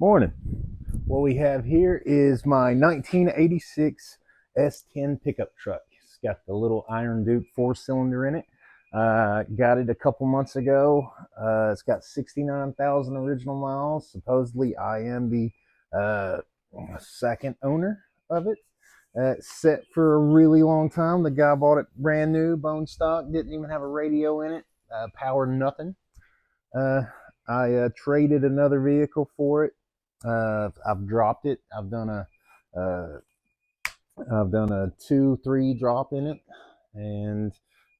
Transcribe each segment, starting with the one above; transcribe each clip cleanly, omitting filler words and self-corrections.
Morning. What we have here is my 1986 S10 pickup truck. It's got the little Iron Duke 4-cylinder in it. Got it a couple months ago. It's got 69,000 original miles. Supposedly I am the second owner of it. It's set for a really long time. The guy bought it brand new, bone stock, didn't even have a radio in it, power nothing. I traded another vehicle for it. I've dropped it. I've done a 2-3 drop in it, and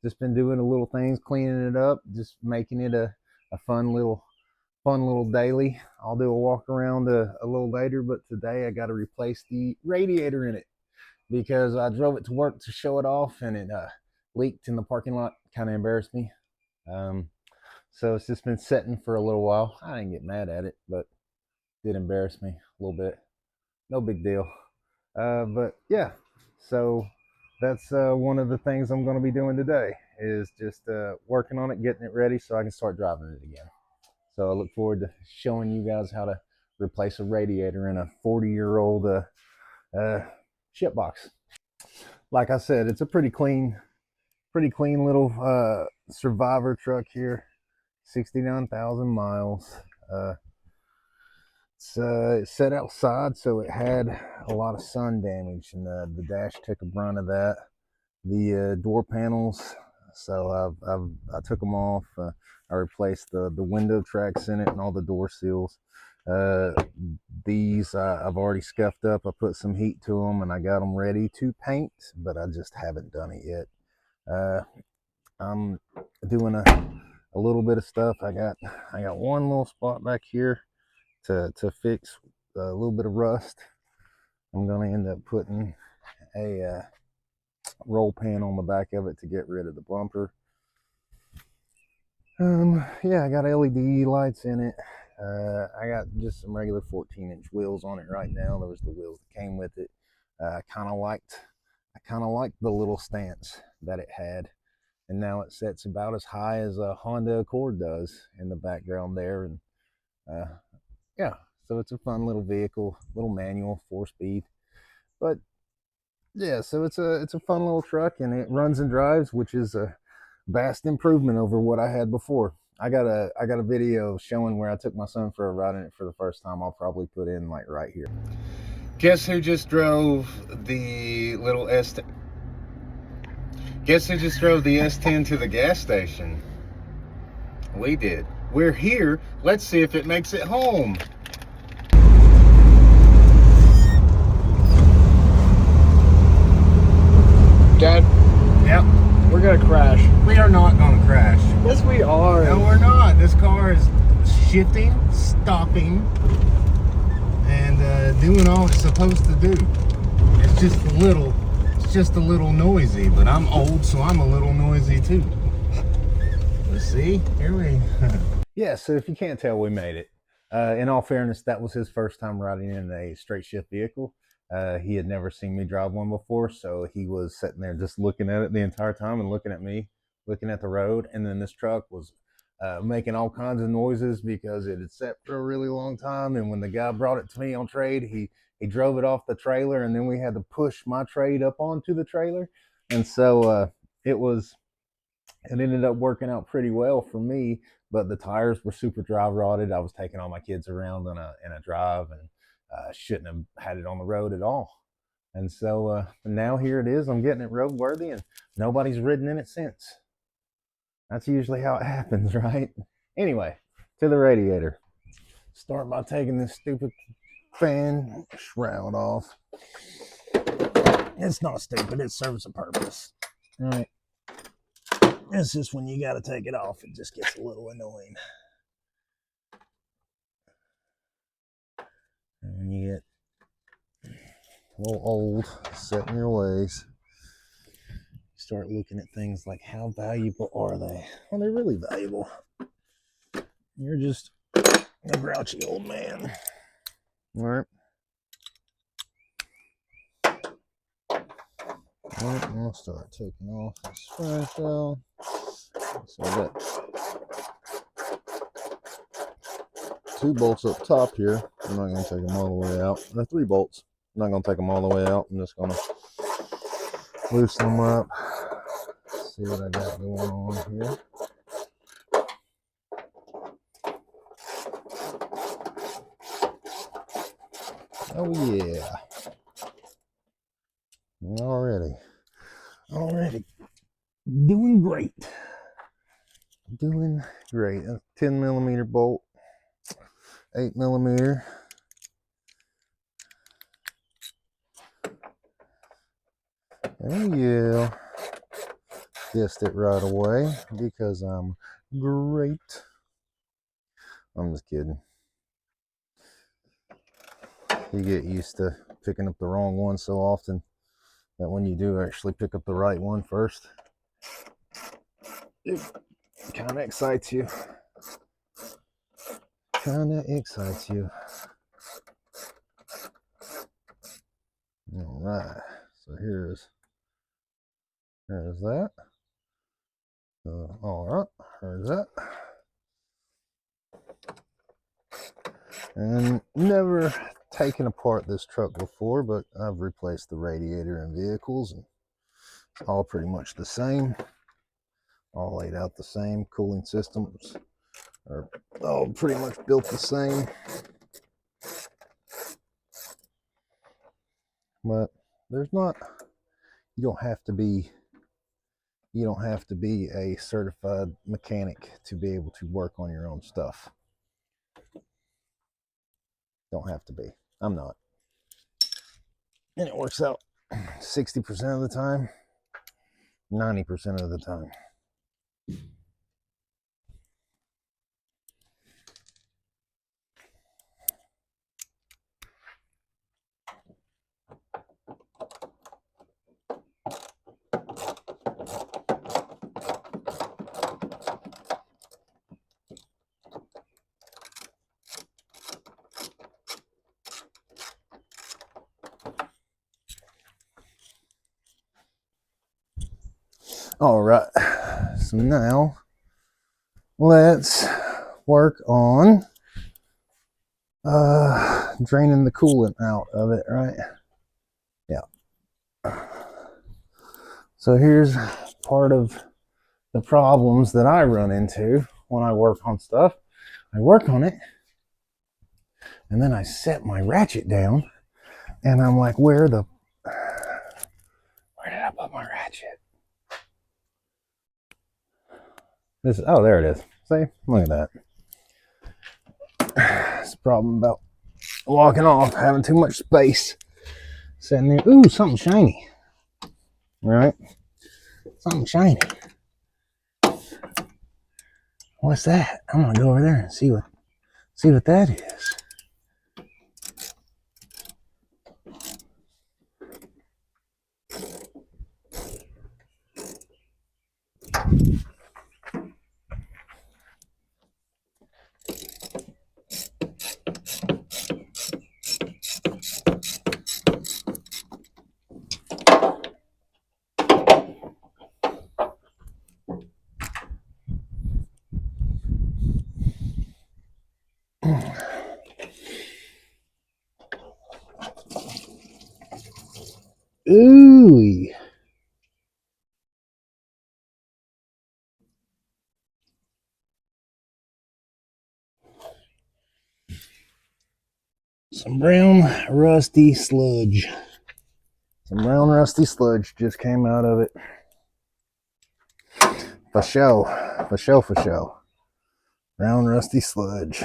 just been doing the little things, cleaning it up, just making it a fun little daily. I'll do a walk around a little later, but today I got to replace the radiator in it because I drove it to work to show it off, and it leaked in the parking lot. Kind of embarrassed me. So it's just been sitting for a little while. I didn't get mad at it, but it did embarrass me a little bit. No big deal. But yeah, so that's one of the things I'm going to be doing today is just working on it, getting it ready so I can start driving it again. So I look forward to showing you guys how to replace a radiator in a 40-year-old ship box. Like I said, it's a pretty clean little survivor truck here. 69,000 miles. It's set outside, so it had a lot of sun damage, and the dash took a brunt of that. The door panels, so I took them off. I replaced the window tracks in it and all the door seals. These I've already scuffed up. I put some heat to them, and I got them ready to paint, but I just haven't done it yet. I'm doing a little bit of stuff. I got one little spot back here to fix a little bit of rust. I'm going to end up putting a roll pan on the back of it to get rid of the bumper. Yeah, I got LED lights in it. I got just some regular 14-inch wheels on it right now. There was the wheels that came with it. I kind of liked the little stance that it had, and now it sets about as high as a Honda Accord does in the background there. And yeah, so it's a fun little vehicle, little manual, 4-speed. But yeah, so it's a fun little truck, and it runs and drives, which is a vast improvement over what I had before. I got a video showing where I took my son for a ride in it for the first time. I'll probably put in like right here. Guess who just drove the little S10? Guess who just drove the S10 to the gas station? We did. We're here. Let's see if it makes it home. Dad? Yep. We're gonna crash. We are not gonna crash. Yes, we are. No, we're not. This car is shifting, stopping, and doing all it's supposed to do. It's just a little noisy, but I'm old, so I'm a little noisy too. Let's see. Here we Yeah, so if you can't tell, we made it. In all fairness, that was his first time riding in a straight shift vehicle. He had never seen me drive one before, so he was sitting there just looking at it the entire time and looking at me, looking at the road. And then this truck was making all kinds of noises because it had sat for a really long time. And when the guy brought it to me on trade, he drove it off the trailer, and then we had to push my trade up onto the trailer. And so it ended up working out pretty well for me, but the tires were super dry rotted. I was taking all my kids around in a drive, and shouldn't have had it on the road at all. And so now here it is. I'm getting it roadworthy, and nobody's ridden in it since. That's usually how it happens, right? Anyway, to the radiator. Start by taking this stupid fan shroud off. It's not stupid. It serves a purpose. All right. It's just when you got to take it off, it just gets a little annoying. And you get a little old, set in your ways. You start looking at things like, how valuable are they? Well, they're really valuable. You're just a grouchy old man. All right. All right, I'll start taking off this trash out. So I got 2 bolts up top here. I'm not going to take them all the way out. There are 3 bolts. I'm not going to take them all the way out. I'm just going to loosen them up. See what I got going on here. Oh yeah. Already doing great. Doing great. A 10 millimeter bolt, 8 millimeter. Oh yeah. Guessed it right away because I'm great. I'm just kidding. You get used to picking up the wrong one so often that when you do actually pick up the right one first, it kind of excites you. All right, so here's that. All right, there's that. And never taken apart this truck before, but I've replaced the radiator in vehicles, and it's all pretty much the same. All laid out the same. Cooling systems are all pretty much built the same. But there's not, you don't have to be a certified mechanic to be able to work on your own stuff. Don't have to be. I'm not. And it works out 60% of the time, 90% of the time. All right, so now let's work on draining the coolant out of it, right? Yeah. So here's part of the problems that I run into when I work on stuff. I work on it, and then I set my ratchet down, and I'm like, where did I put my ratchet? Oh, there it is. See? Look at that. It's a problem about walking off, having too much space. Sitting there. Ooh, something shiny. All right? Something shiny. What's that? I'm gonna go over there and see what that is. Ooh. Some brown rusty sludge. Some brown rusty sludge just came out of it. For show. Brown rusty sludge.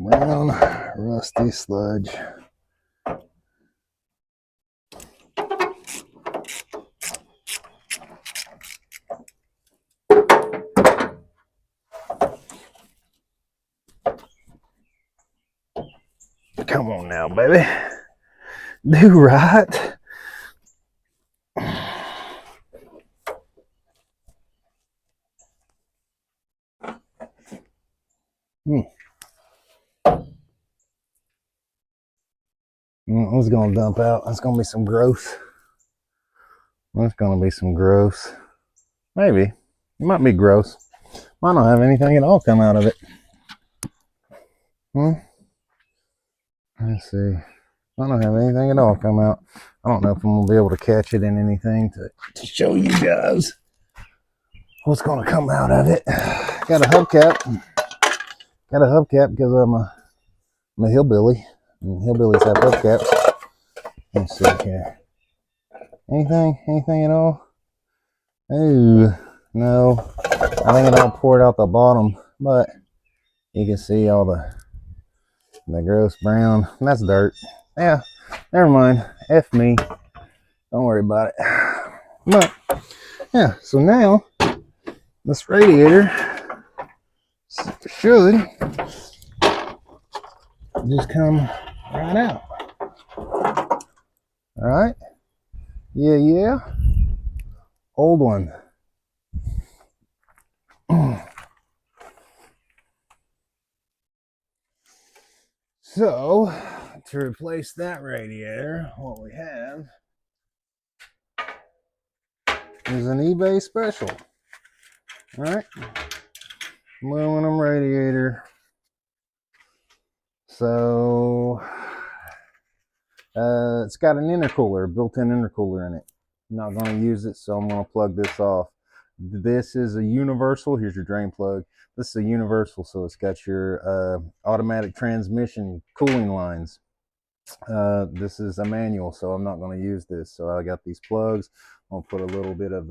Brown rusty sludge. Come on now, baby. Do right. What's gonna dump out? It's gonna be some gross. That's gonna be some gross. Maybe. It might be gross. Might not have anything at all come out of it. Let's see. I don't have anything at all come out. I don't know if I'm gonna be able to catch it in anything to show you guys what's gonna come out of it. Got a hubcap. Got a hubcap because I'm a hillbilly. And hillbillies have hubcaps. Let's see here. Anything at all? Ooh, no. I think it all poured out the bottom, but you can see all the gross brown. That's dirt. Yeah, never mind. F me. Don't worry about it. But yeah, so now this radiator should just come right out. All right. Yeah. Old one. So to replace that radiator, what we have is an eBay special. All right. Aluminum radiator. So it's got an intercooler, built-in intercooler in it. I'm not going to use it, so I'm going to plug this off. This is a universal. Here's your drain plug. This is a universal, so it's got your automatic transmission cooling lines. This is a manual, so I'm not going to use this. So I got these plugs. I'll put a little bit of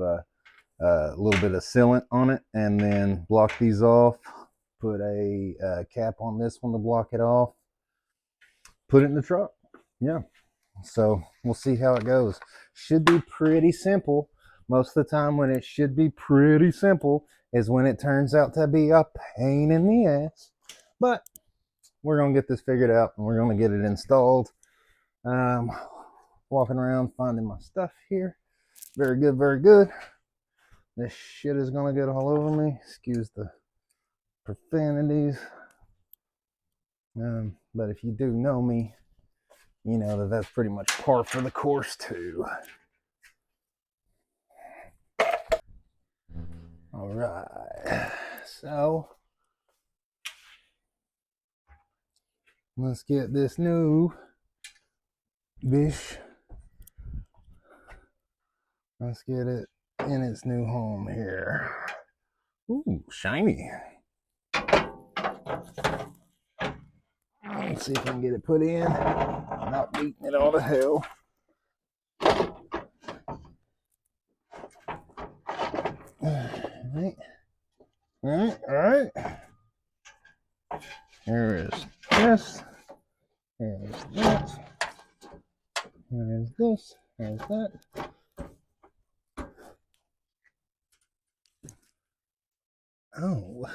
sealant on it, and then block these off. Put a cap on this one to block it off. Put it in the truck. Yeah. So we'll see how it goes. Should be pretty simple. Most of the time when it should be pretty simple is when it turns out to be a pain in the ass. But we're going to get this figured out and we're going to get it installed. Walking around finding my stuff here. Very good, very good. This shit is going to get all over me. Excuse the profanities. But if you do know me, you know that that's pretty much par for the course too. All right, so let's get this new bish. Let's get it in its new home here. Ooh, shiny. Let's see if I can get it put in without beating it all to hell. All right. Here is this. Here is that. Here is this. Here's that. Oh.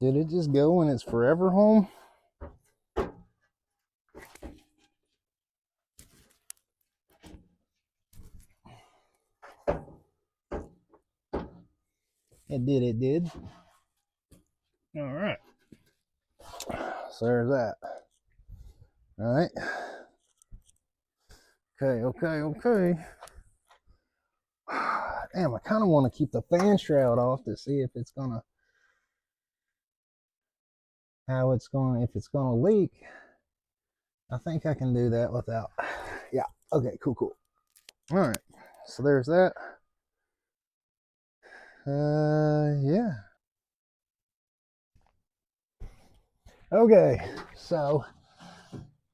Did it just go in its forever home? It did. All right. So there's that. All right. Okay. Damn, I kind of want to keep the fan shroud off to see if it's gonna, if it's gonna leak. I think I can do that without. Yeah. Okay. Cool. All right. So there's that. Yeah. Okay. So,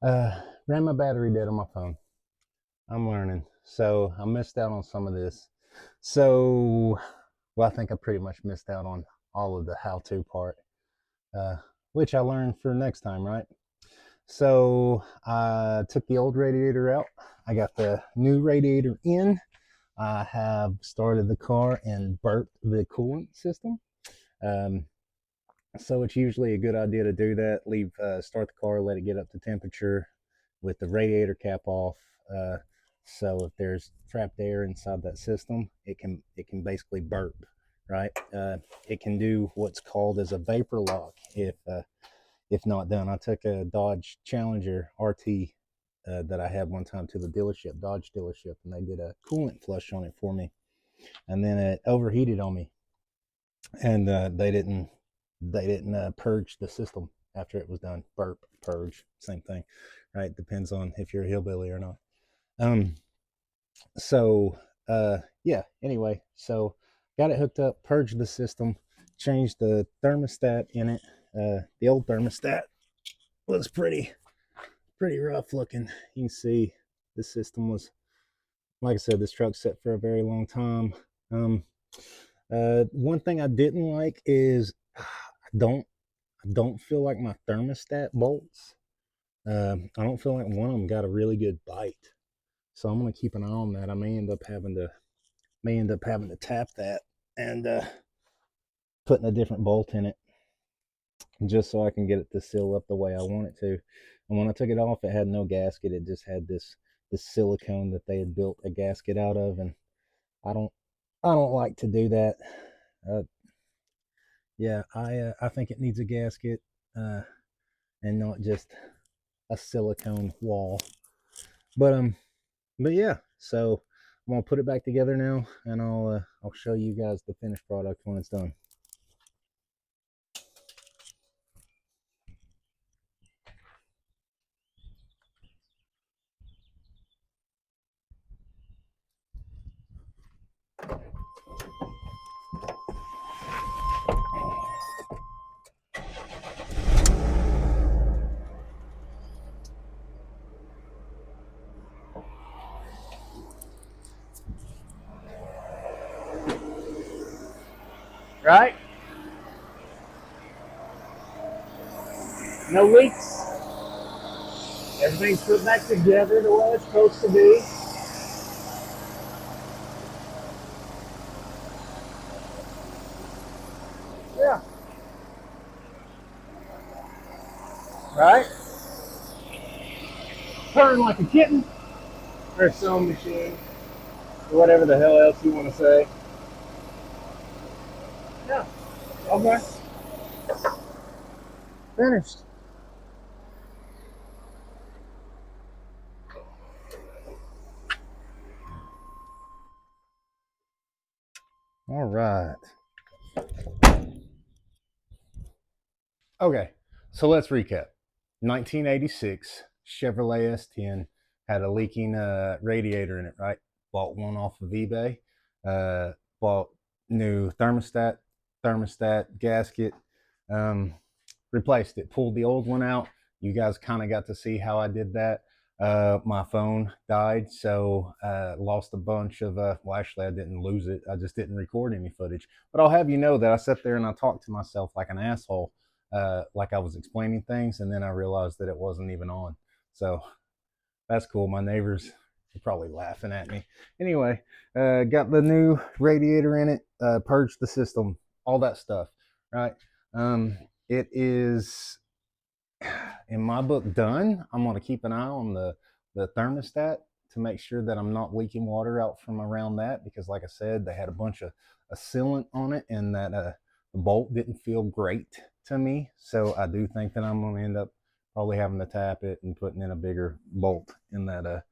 ran my battery dead on my phone. I'm learning. So I missed out on some of this. So, well, I think I pretty much missed out on all of the how-to part, which I learned for next time, right? So I took the old radiator out. I got the new radiator in. I have started the car and burped the coolant system. So it's usually a good idea to do that. Start the car, let it get up to temperature with the radiator cap off. So if there's trapped air inside that system, it can basically burp, right? It can do what's called as a vapor lock. if not done. I took a Dodge Challenger RT that I had one time to the dealership, Dodge dealership, and they did a coolant flush on it for me, and then it overheated on me, and they didn't purge the system after it was done. Burp, purge, same thing, right? Depends on if you're a hillbilly or not. So yeah, anyway, so got it hooked up, purged the system, changed the thermostat in it. The old thermostat was pretty rough looking. You can see the system was, like I said, this truck's set for a very long time. One thing I didn't like is I don't feel like my thermostat bolts. I don't feel like one of them got a really good bite, so I'm gonna keep an eye on that. I may end up having to tap that and putting a different bolt in it, just so I can get it to seal up the way I want it to. And when I took it off, it had no gasket. It just had this silicone that they had built a gasket out of, and I don't like to do that. Yeah, I think it needs a gasket and not just a silicone wall. But yeah, so I'm gonna put it back together now, and I'll show you guys the finished product when it's done. Right? No leaks. Everything's put back together the way it's supposed to be. Yeah. Right? Purring like a kitten. Or a sewing machine. Or whatever the hell else you want to say. Yeah. Okay. Finished. All right. Okay, so let's recap. 1986 Chevrolet S10 had a leaking radiator in it, right? Bought one off of eBay. Bought new thermostat, gasket, replaced it, pulled the old one out. You guys kind of got to see how I did that. My phone died, so lost a bunch of, well, actually I didn't lose it. I just didn't record any footage. But I'll have you know that I sat there and I talked to myself like an asshole, like I was explaining things, and then I realized that it wasn't even on. So that's cool. My neighbors are probably laughing at me. Anyway, got the new radiator in it, purged the system, all that stuff, right? It is, in my book, done. I'm going to keep an eye on the thermostat to make sure that I'm not leaking water out from around that, because like I said, they had a bunch of sealant on it, and that the bolt didn't feel great to me. So I do think that I'm going to end up probably having to tap it and putting in a bigger bolt in that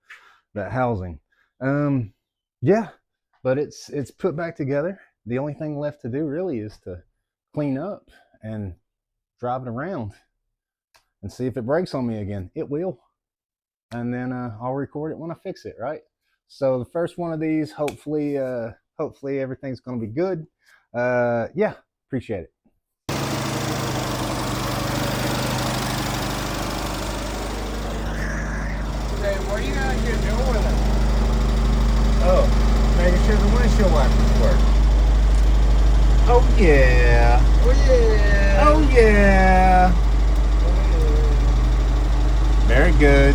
housing. Yeah, but it's put back together. The only thing left to do really is to clean up and drive it around and see if it breaks on me again. It will. And then I'll record it when I fix it, right? So the first one of these, hopefully everything's going to be good. Yeah, appreciate it. Hey, what are you out here doing with it? Oh, making sure the windshield wipers work. Oh yeah. Oh yeah. Oh yeah. Oh, yeah. Very good.